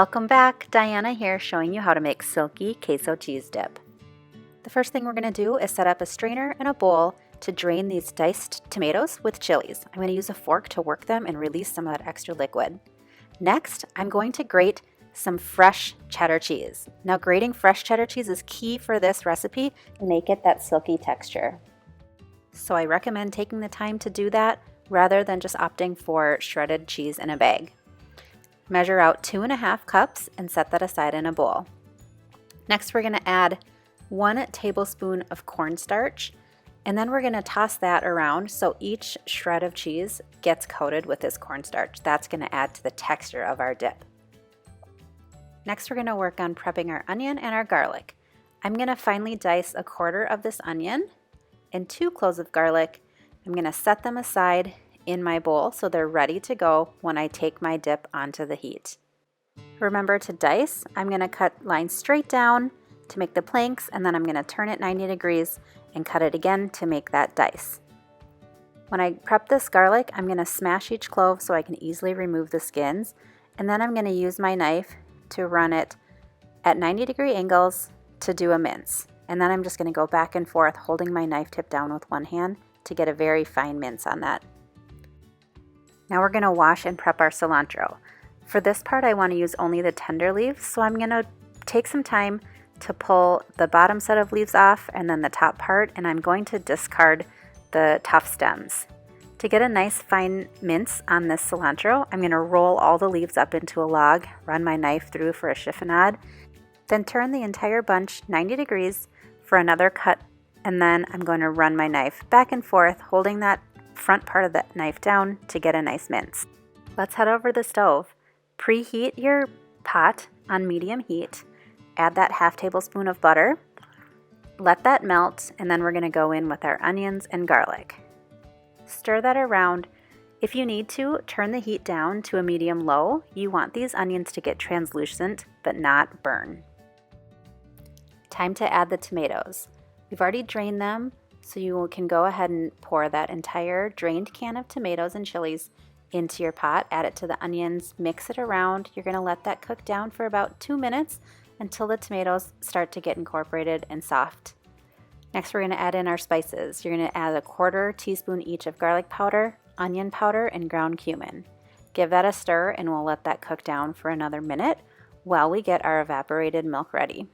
Welcome back, Diana here showing you how to make silky queso cheese dip. The first thing we're going to do is set up a strainer and a bowl to drain these diced tomatoes with chilies. I'm going to use a fork to work them and release some of that extra liquid. Next, I'm going to grate some fresh cheddar cheese. Now grating fresh cheddar cheese is key for this recipe to make it that silky texture. So I recommend taking the time to do that rather than just opting for shredded cheese in a bag. Measure out 2.5 cups and set that aside in a bowl. Next, we're going to add 1 tablespoon of cornstarch, and then we're going to toss that around so each shred of cheese gets coated with this cornstarch. That's going to add to the texture of our dip. Next, we're going to work on prepping our onion and our garlic. I'm going to finely dice 1/4 of this onion and 2 cloves of garlic. I'm going to set them aside in my bowl so they're ready to go when I take my dip onto the heat. Remember to dice. I'm going to cut lines straight down to make the planks, and then I'm going to turn it 90 degrees and cut it again to make that dice. When I prep this garlic, I'm going to smash each clove so I can easily remove the skins, and then I'm going to use my knife to run it at 90-degree angles to do a mince. And then I'm just going to go back and forth holding my knife tip down with one hand to get a very fine mince on that. Now we're going to wash and prep our cilantro. For this part, I want to use only the tender leaves, so I'm going to take some time to pull the bottom set of leaves off and then the top part, and I'm going to discard the tough stems. To get a nice fine mince on this cilantro, I'm going to roll all the leaves up into a log, run my knife through for a chiffonade, then turn the entire bunch 90 degrees for another cut, and then I'm going to run my knife back and forth, holding that front part of the knife down to get a nice mince. Let's head over to the stove. Preheat your pot on medium heat. Add that 1/2 tablespoon of butter. Let that melt, and then we're going to go in with our onions and garlic. Stir that around. If you need to, turn the heat down to a medium-low. You want these onions to get translucent but not burn. Time to add the tomatoes. We've already drained them, so you can go ahead and pour that entire drained can of tomatoes and chilies into your pot. Add it to the onions, mix it around. You're going to let that cook down for about 2 minutes until the tomatoes start to get incorporated and soft. Next, we're going to add in our spices. You're going to add 1/4 teaspoon each of garlic powder, onion powder, and ground cumin. Give that a stir, and we'll let that cook down for another minute while we get our evaporated milk ready.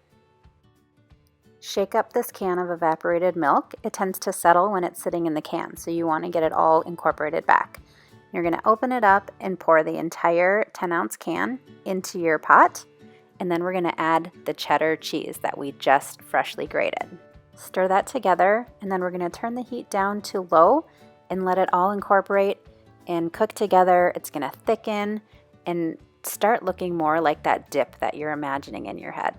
Shake up this can of evaporated milk. It tends to settle when it's sitting in the can, so you want to get it all incorporated back. You're going to open it up and pour the entire 10-ounce can into your pot, and then we're going to add the cheddar cheese that we just freshly grated. Stir that together, and then we're going to turn the heat down to low and let it all incorporate and cook together. It's going to thicken and start looking more like that dip that you're imagining in your head.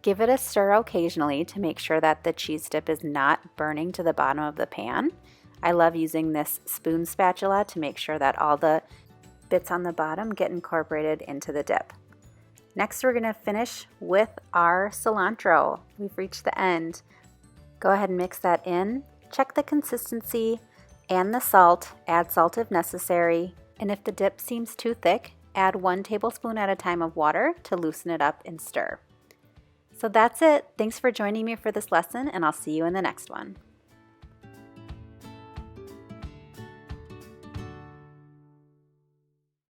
Give it a stir occasionally to make sure that the cheese dip is not burning to the bottom of the pan. I love using this spoon spatula to make sure that all the bits on the bottom get incorporated into the dip. Next, we're going to finish with our cilantro. We've reached the end. Go ahead and mix that in. Check the consistency and the salt. Add salt if necessary. And if the dip seems too thick, add 1 tablespoon at a time of water to loosen it up and stir. So that's it. Thanks for joining me for this lesson, and I'll see you in the next one.